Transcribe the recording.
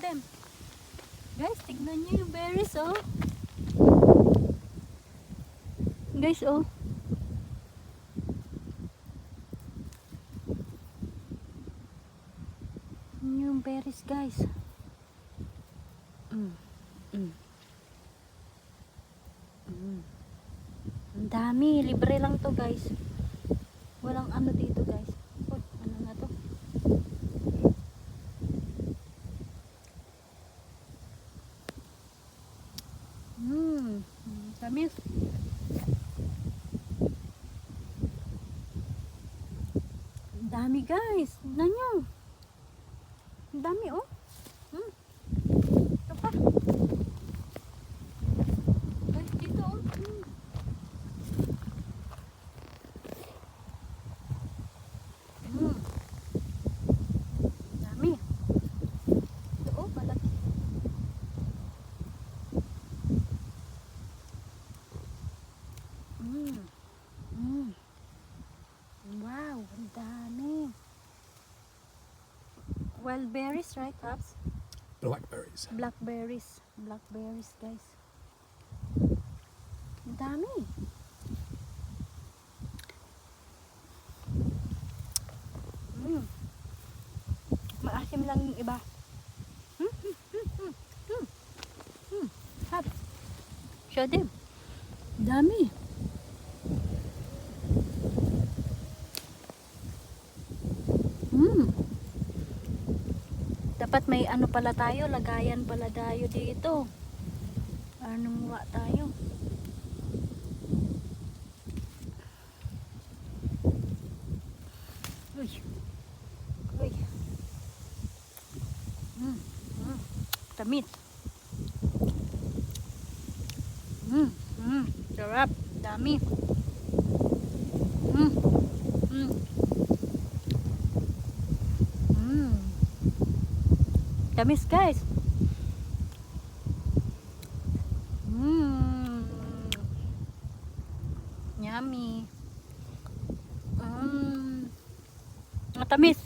them. Guys, tignan nyo yung berries, oh. Guys, oh. Yung berries, guys. Ang dami. Libre lang to, guys. Walang ano dito, guys. Oh, ano na to? Tamis. Ang dami, guys. Tignan nyo. Ang dami, oh. Ito pa. Ay, dito, oh. Dami. Ito, oh, malaki. Wow, ang dami. Wild berries, right, Pops? Blackberries. Blackberries, guys. Ang dami. Maasim lang yung iba. Pops, show them. Ang dami. Dapat may ano pala tayo, lagayan pala tayo dito. Anong wa tayo? Uy. Uy. Tamis. Sarap. Dami. Tamis, guys. Yummy. Matamis.